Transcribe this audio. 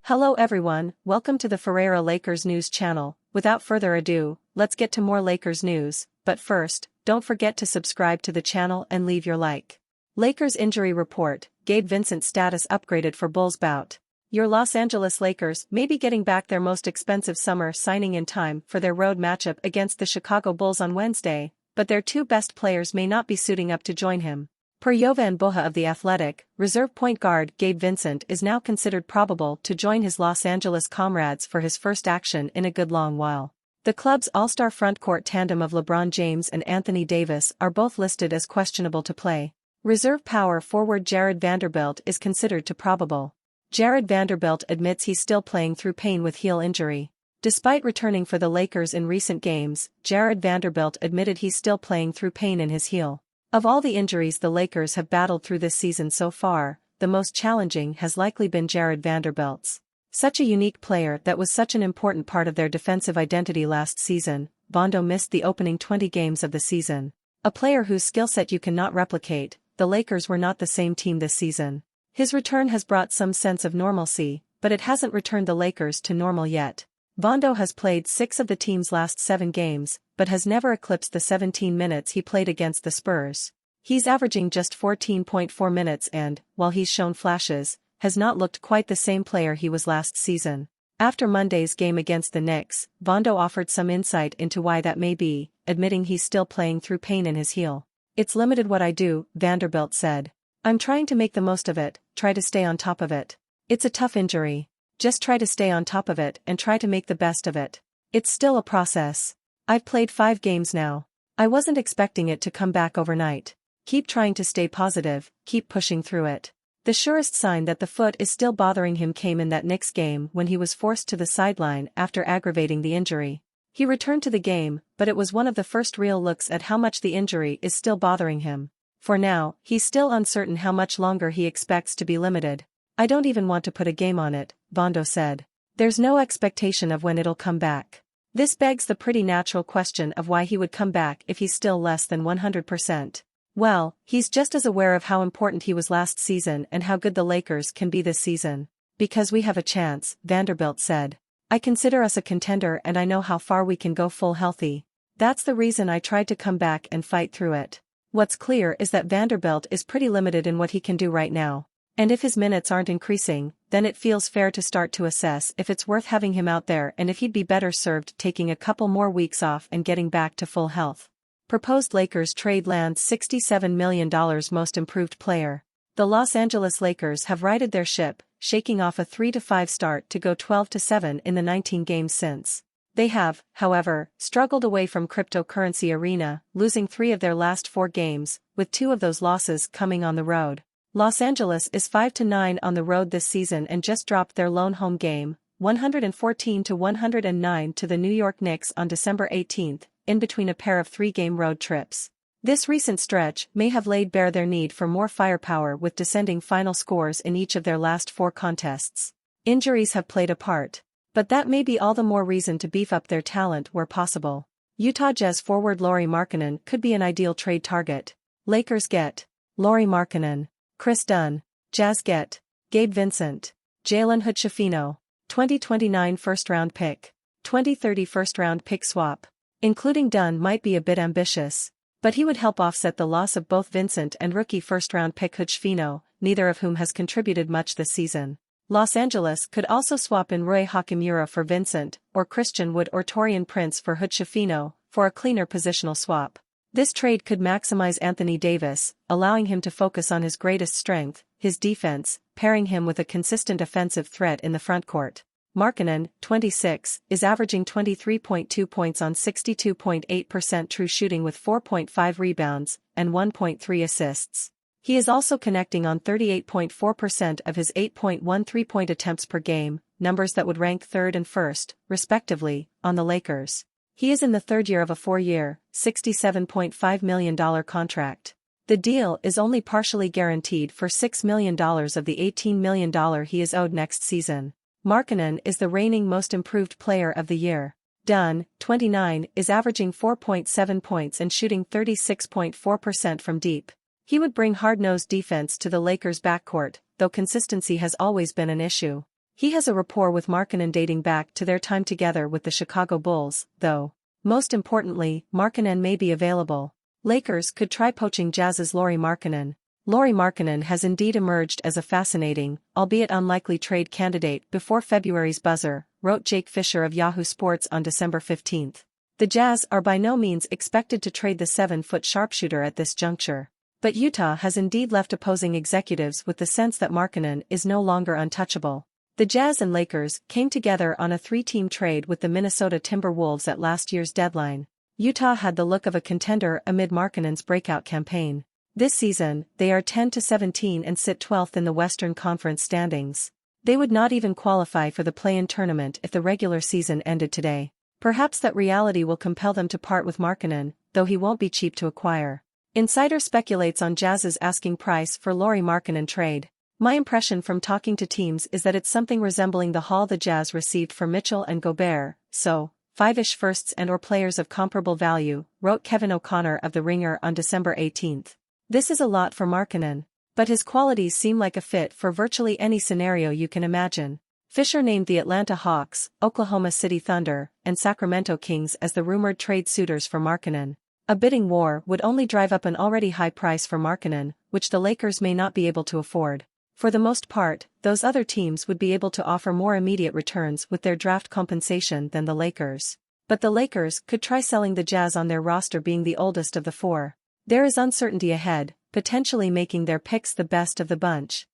Hello everyone, welcome to the Ferreira Lakers News channel. Without further ado, let's get to more Lakers news, but first, don't forget to subscribe to the channel and leave your like. Lakers injury report, Gabe Vincent status upgraded for Bulls bout. Your Los Angeles Lakers may be getting back their most expensive summer signing in time for their road matchup against the Chicago Bulls on Wednesday, but their two best players may not be suiting up to join him. Per Jovan Boha of The Athletic, reserve point guard Gabe Vincent is now considered probable to join his Los Angeles comrades for his first action in a good long while. The club's all-star frontcourt tandem of LeBron James and Anthony Davis are both listed as questionable to play. Reserve power forward Jared Vanderbilt is considered to probable. Jared Vanderbilt admits he's still playing through pain with heel injury. Despite returning for the Lakers in recent games, Jared Vanderbilt admitted he's still playing through pain in his heel. Of all the injuries the Lakers have battled through this season so far, the most challenging has likely been Jared Vanderbilt's. Such a unique player that was such an important part of their defensive identity last season, Vando missed the opening 20 games of the season. A player whose skill set you cannot replicate, the Lakers were not the same team this season. His return has brought some sense of normalcy, but it hasn't returned the Lakers to normal yet. Vando has played 6 of the team's last 7 games, but has never eclipsed the 17 minutes he played against the Spurs. He's averaging just 14.4 minutes and, while he's shown flashes, has not looked quite the same player he was last season. After Monday's game against the Knicks, Vando offered some insight into why that may be, admitting he's still playing through pain in his heel. "It's limited what I do," Vanderbilt said. "I'm trying to make the most of it, try to stay on top of it. It's a tough injury. Just try to stay on top of it and try to make the best of it. It's still a process. I've played 5 games now. I wasn't expecting it to come back overnight. Keep trying to stay positive, keep pushing through it." The surest sign that the foot is still bothering him came in that Knicks game when he was forced to the sideline after aggravating the injury. He returned to the game, but it was one of the first real looks at how much the injury is still bothering him. For now, he's still uncertain how much longer he expects to be limited. "I don't even want to put a game on it," Vando said. "There's no expectation of when it'll come back." This begs the pretty natural question of why he would come back if he's still less than 100%. Well, he's just as aware of how important he was last season and how good the Lakers can be this season. "Because we have a chance," Vanderbilt said. "I consider us a contender and I know how far we can go full healthy. That's the reason I tried to come back and fight through it." What's clear is that Vanderbilt is pretty limited in what he can do right now. And if his minutes aren't increasing, then it feels fair to start to assess if it's worth having him out there and if he'd be better served taking a couple more weeks off and getting back to full health. Proposed Lakers trade lands $67 million most improved player. The Los Angeles Lakers have righted their ship, shaking off a 3-5 start to go 12-7 in the 19 games since. They have, however, struggled away from cryptocurrency arena, losing 3 of their last 4 games, with 2 of those losses coming on the road. Los Angeles is 5-9 on the road this season and just dropped their lone home game, 114-109 to the New York Knicks on December 18, in between a pair of 3-game road trips. This recent stretch may have laid bare their need for more firepower with descending final scores in each of their last 4 contests. Injuries have played a part, but that may be all the more reason to beef up their talent where possible. Utah Jazz forward Lauri Markkanen could be an ideal trade target. Lakers get Lauri Markkanen, Chris Dunn. Jazz get Gabe Vincent, Jalen Hood-Schifino, 2029 first-round pick, 2030 first-round pick swap. Including Dunn might be a bit ambitious, but he would help offset the loss of both Vincent and rookie first-round pick Hood-Schifino, neither of whom has contributed much this season. Los Angeles could also swap in Rui Hachimura for Vincent, or Christian Wood or Taurean Prince for Hood-Schifino, for a cleaner positional swap. This trade could maximize Anthony Davis, allowing him to focus on his greatest strength, his defense, pairing him with a consistent offensive threat in the frontcourt. Markkanen, 26, is averaging 23.2 points on 62.8% true shooting with 4.5 rebounds and 1.3 assists. He is also connecting on 38.4% of his 8.1 three-point attempts per game, numbers that would rank 3rd and 1st, respectively, on the Lakers. He is in the 3rd year of a 4-year, $67.5 million contract. The deal is only partially guaranteed for $6 million of the $18 million he is owed next season. Markkanen is the reigning most improved player of the year. Dunn, 29, is averaging 4.7 points and shooting 36.4% from deep. He would bring hard-nosed defense to the Lakers' backcourt, though consistency has always been an issue. He has a rapport with Markkanen dating back to their time together with the Chicago Bulls, though. Most importantly, Markkanen may be available. Lakers could try poaching Jazz's Lauri Markkanen. Lauri Markkanen has indeed emerged as a fascinating, albeit unlikely trade candidate before February's buzzer, wrote Jake Fisher of Yahoo Sports on December 15. The Jazz are by no means expected to trade the 7-foot sharpshooter at this juncture. But Utah has indeed left opposing executives with the sense that Markkanen is no longer untouchable. The Jazz and Lakers came together on a 3-team trade with the Minnesota Timberwolves at last year's deadline. Utah had the look of a contender amid Markkanen's breakout campaign. This season, they are 10-17 and sit 12th in the Western Conference standings. They would not even qualify for the play-in tournament if the regular season ended today. Perhaps that reality will compel them to part with Markkanen, though he won't be cheap to acquire. Insider speculates on Jazz's asking price for Lauri Markkanen trade. My impression from talking to teams is that it's something resembling the haul the Jazz received for Mitchell and Gobert, so 5-ish firsts and/or players of comparable value, wrote Kevin O'Connor of The Ringer on December 18. This is a lot for Markkanen, but his qualities seem like a fit for virtually any scenario you can imagine. Fisher named the Atlanta Hawks, Oklahoma City Thunder, and Sacramento Kings as the rumored trade suitors for Markkanen. A bidding war would only drive up an already high price for Markkanen, which the Lakers may not be able to afford. For the most part, those other teams would be able to offer more immediate returns with their draft compensation than the Lakers. But the Lakers could try selling the Jazz on their roster being the oldest of the four. There is uncertainty ahead, potentially making their picks the best of the bunch.